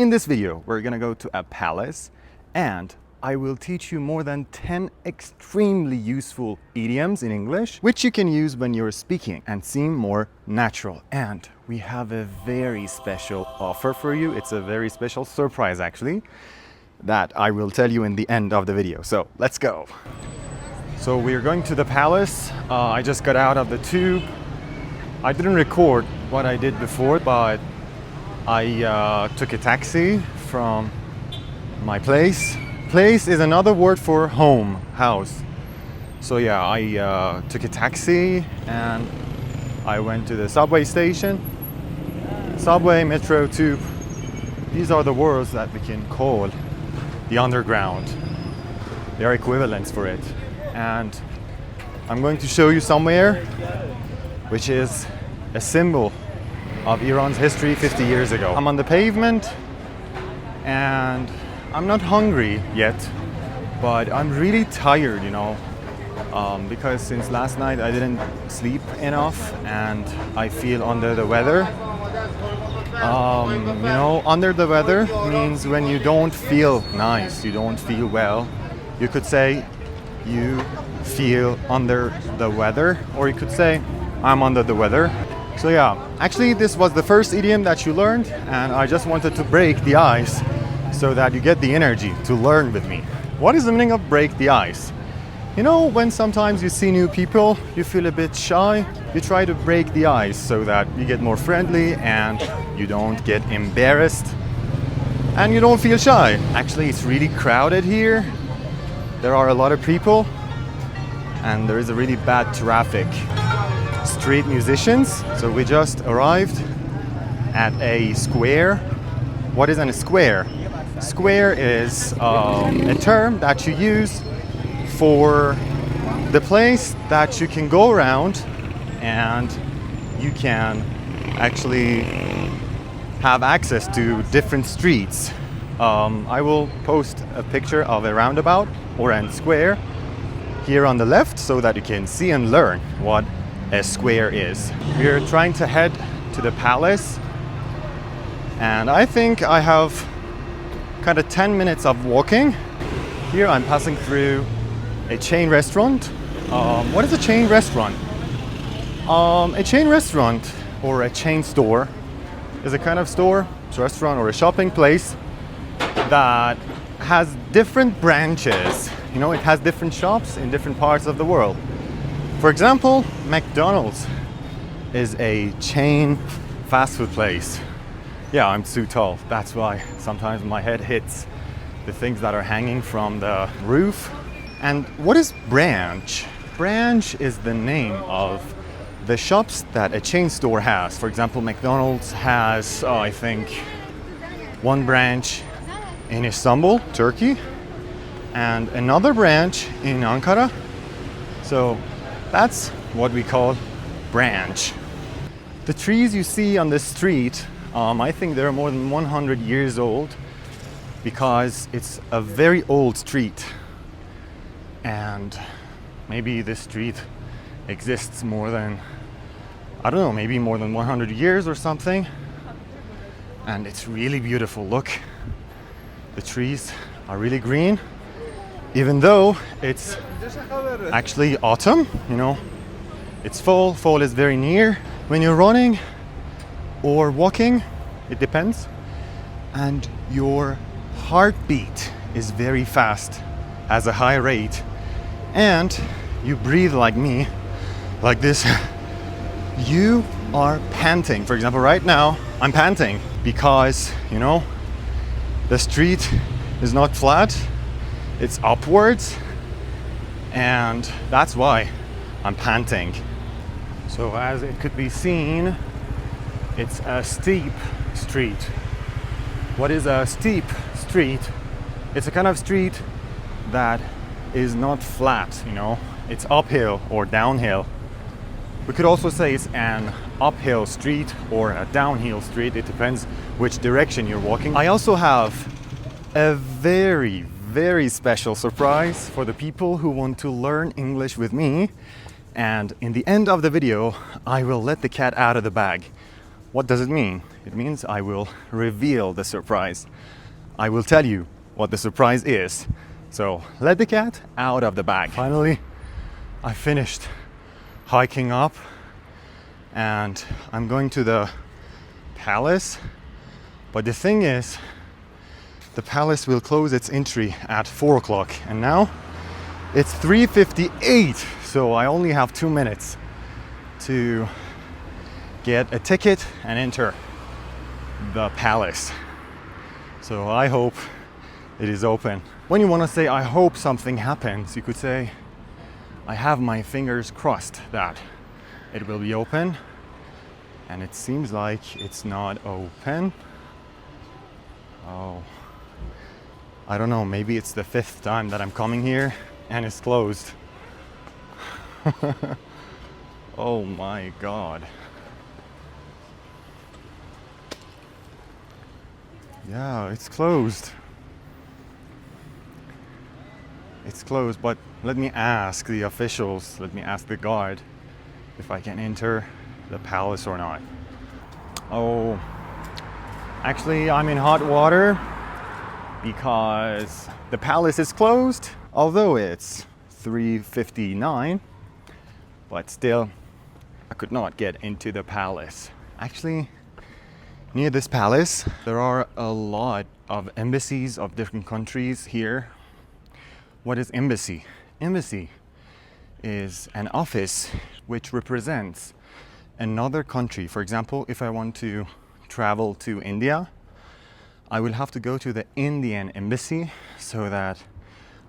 In this video, we're gonna go to a palace and I will teach you more than 10 extremely useful idioms in English, which you can use when you're speaking and seem more natural. And we have a very special offer for you. It's a very special surprise, actually, that I will tell you in the end of the video. So let's go. So we're going to the palace. I just got out of the tube. I didn't record what I did before, but I took a taxi from my place. Place is another word for home, house. So yeah, I took a taxi and I went to the subway station. Subway, metro, tube. These are the words that we can call the underground. They are equivalents for it. And I'm going to show you somewhere which is a symbol of Iran's history 50 years ago. I'm on the pavement and I'm not hungry yet, but I'm really tired, because since last night I didn't sleep enough and I feel under the weather. Under the weather means when you don't feel nice, you don't feel well. You could say you feel under the weather, or you could say I'm under the weather. So yeah, actually this was the first idiom that you learned, and I just wanted to break the ice so that you get the energy to learn with me. What is the meaning of break the ice? When sometimes you see new people, you feel a bit shy, you try to break the ice so that you get more friendly and you don't get embarrassed and you don't feel shy. Actually, it's really crowded here. There are a lot of people and there is a really bad traffic. Street musicians. So we just arrived at a square. What is a square? Square is a term that you use for the place that you can go around and you can actually have access to different streets. I will post a picture of a roundabout or a square here on the left so that you can see and learn what a square is. We're trying to head to the palace and I think I have kind of 10 minutes of walking. Here I'm passing through a chain restaurant. What is a chain restaurant? A chain restaurant or a chain store is a kind of store, restaurant or a shopping place that has different branches. It has different shops in different parts of the world. For example, McDonald's is a chain fast food place. Yeah, I'm too tall. That's why sometimes my head hits the things that are hanging from the roof. And what is branch? Branch is the name of the shops that a chain store has. For example, McDonald's has, I think, one branch in Istanbul, Turkey, and another branch in Ankara. So that's what we call branch. The trees you see on the street, I think they're more than 100 years old because it's a very old street. And maybe this street exists more than, maybe more than 100 years or something. And it's really beautiful. Look, the trees are really green. Even though it's actually autumn, it's fall. Fall is very near. When you're running or walking, it depends. And your heartbeat is very fast, has a high rate. And you breathe like me, like this. You are panting. For example, right now, I'm panting because, the street is not flat. It's upwards, and that's why I'm panting. So as it could be seen, it's a steep street. What is a steep street? It's a kind of street that is not flat, It's uphill or downhill. We could also say it's an uphill street or a downhill street. It depends which direction you're walking. I also have a very special surprise for the people who want to learn English with me. And in the end of the video, I will let the cat out of the bag. What does it mean? It means I will reveal the surprise. I will tell you what the surprise is. So let the cat out of the bag. Finally, I finished hiking up and I'm going to the palace. But the thing is, the palace will close its entry at 4 o'clock and now it's 3:58. So I only have 2 minutes to get a ticket and enter the palace. So I hope it is open. When you want to say I hope something happens, you could say I have my fingers crossed that it will be open, and it seems like it's not open. Oh, I don't know, maybe it's the 5th time that I'm coming here and it's closed. Oh my god. Yeah, it's closed. It's closed, but let me ask the officials, let me ask the guard if I can enter the palace or not. Oh, actually I'm in hot water because the palace is closed, although it's 3:59, but still I could not get into the palace. Actually, near this palace, there are a lot of embassies of different countries here. What is embassy? Embassy is an office which represents another country. For example, if I want to travel to India, I will have to go to the Indian embassy so that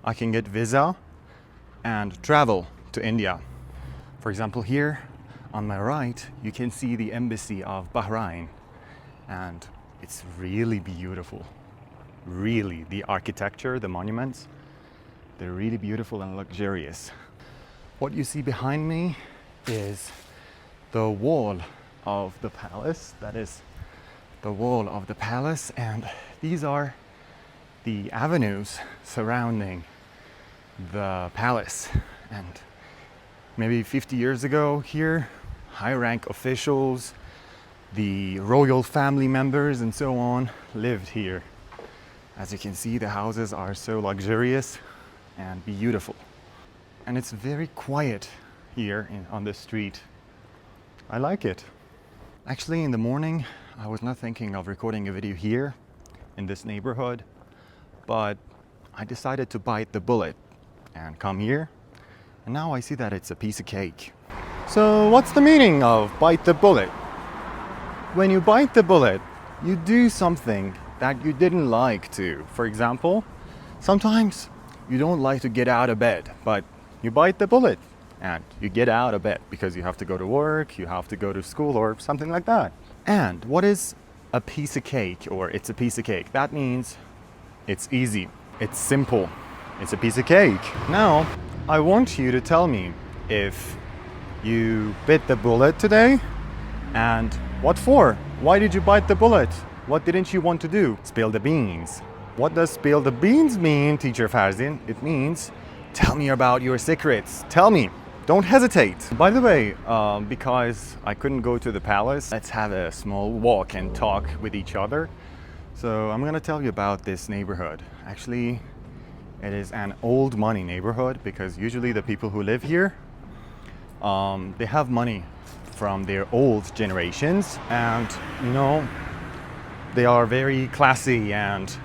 I can get visa and travel to India. For example, here on my right, you can see the embassy of Bahrain. And it's really beautiful. Really, the architecture, the monuments, they're really beautiful and luxurious. What you see behind me is the wall of the palace. That is the wall of the palace, and these are the avenues surrounding the palace. And maybe 50 years ago here, high-rank officials, the royal family members and so on lived here. As you can see, the houses are so luxurious and beautiful. And it's very quiet here on the street. I like it. Actually, in the morning, I was not thinking of recording a video here in this neighborhood, but I decided to bite the bullet and come here. And now I see that it's a piece of cake. So what's the meaning of bite the bullet? When you bite the bullet, you do something that you didn't like to. For example, sometimes you don't like to get out of bed, but you bite the bullet and you get out of bed because you have to go to work, you have to go to school or something like that. And what is a piece of cake, or it's a piece of cake? That means it's easy, it's simple, it's a piece of cake. Now, I want you to tell me if you bit the bullet today, and what for? Why did you bite the bullet? What didn't you want to do? Spill the beans. What does spill the beans mean, teacher Farzin? It means tell me about your secrets. Tell me. Don't hesitate. By the way, because I couldn't go to the palace, let's have a small walk and talk with each other. So I'm gonna tell you about this neighborhood. Actually, it is an old money neighborhood because usually the people who live here, they have money from their old generations, and you know, they are very classy and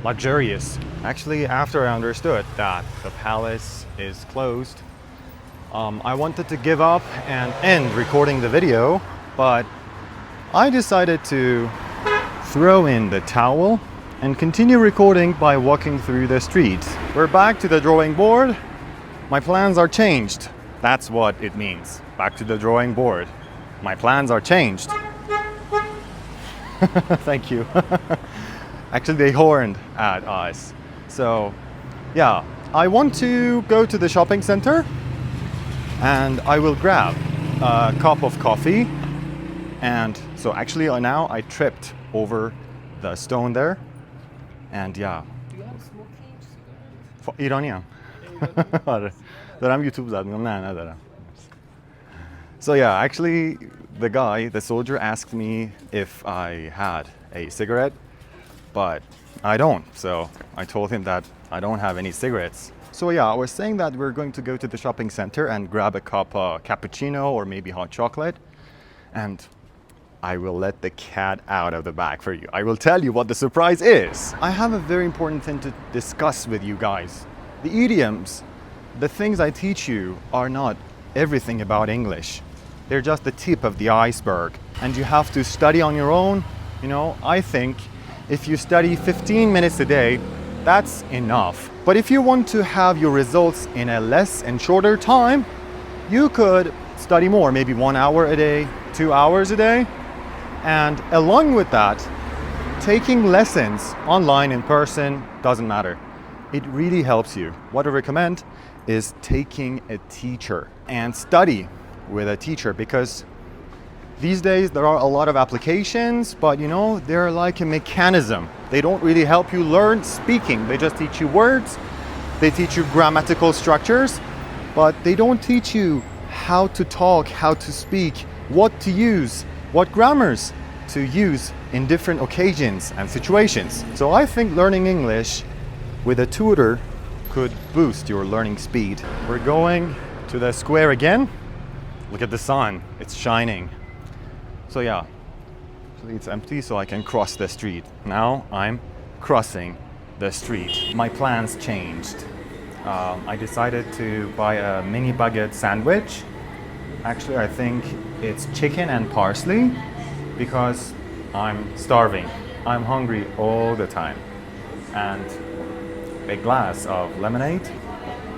luxurious. Actually, after I understood that the palace is closed, I wanted to give up and end recording the video, but I decided to throw in the towel and continue recording by walking through the streets. We're back to the drawing board. My plans are changed. That's what it means. Back to the drawing board. My plans are changed. Thank you. Actually, they horned at us. So, yeah, I want to go to the shopping center and I will grab a cup of coffee. And so actually now I tripped over the stone there. And yeah. Do you have smoking cigarettes? ایرانیم. آره. دارم یوتیوب زد میگم نه ندارم. So yeah, actually the soldier asked me if I had a cigarette, but I don't. So I told him that I don't have any cigarettes. So yeah, I was saying that we're going to go to the shopping center and grab a cup of cappuccino or maybe hot chocolate. And I will let the cat out of the bag for you. I will tell you what the surprise is. I have a very important thing to discuss with you guys. The idioms, the things I teach you are not everything about English. They're just the tip of the iceberg. And you have to study on your own. You know, I think if you study 15 minutes a day, that's enough. But if you want to have your results in a less and shorter time, you could study more, maybe 1 hour a day, 2 hours a day. And along with that, taking lessons online, in person, doesn't matter. It really helps you. What I recommend is taking a teacher and study with a teacher, because these days there are a lot of applications, but you know, they're like a mechanism. They don't really help you learn speaking. They just teach you words, they teach you grammatical structures, but they don't teach you how to talk, how to speak, what to use, what grammars to use in different occasions and situations. So I think learning English with a tutor could boost your learning speed. We're going to the square again. Look at the sun, it's shining. So yeah, actually it's empty, so I can cross the street. Now I'm crossing the street. My plans changed. I decided to buy a mini baguette sandwich. Actually, I think it's chicken and parsley, because I'm starving. I'm hungry all the time. And a glass of lemonade.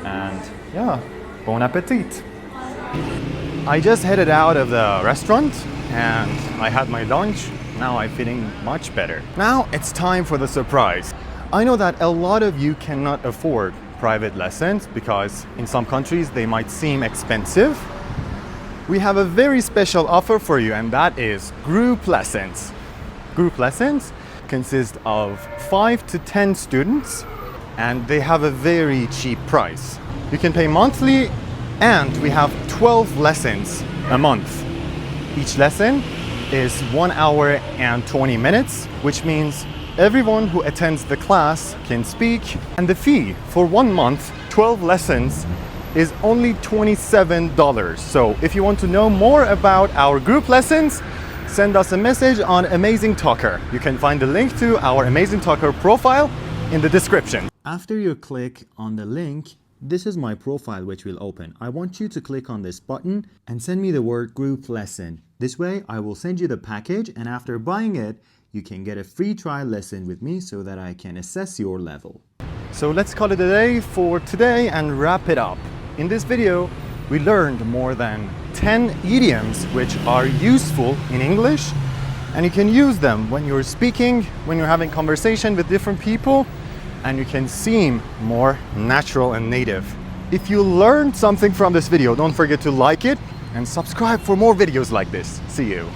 And yeah, bon appetit. I just headed out of the restaurant and I had my lunch. Now I'm feeling much better. Now it's time for the surprise. I know that a lot of you cannot afford private lessons because in some countries they might seem expensive. We have a very special offer for you, and that is group lessons. Group lessons consist of 5 to 10 students, and they have a very cheap price. You can pay monthly, and we have 12 lessons a month. Each lesson is 1 hour and 20 minutes, which means everyone who attends the class can speak, and the fee for 1 month, 12 lessons, is only $27. So if you want to know more about our group lessons, send us a message on Amazing Talker. You can find the link to our Amazing Talker profile in the description. After you click on the link, this is my profile which will open. I want you to click on this button and send me the word group lesson. This way I will send you the package, and after buying it, you can get a free trial lesson with me so that I can assess your level. So let's call it a day for today and wrap it up. In this video, we learned more than 10 idioms which are useful in English, and you can use them when you're speaking, when you're having conversation with different people, and you can seem more natural and native. If you learned something from this video, don't forget to like it and subscribe for more videos like this. See you.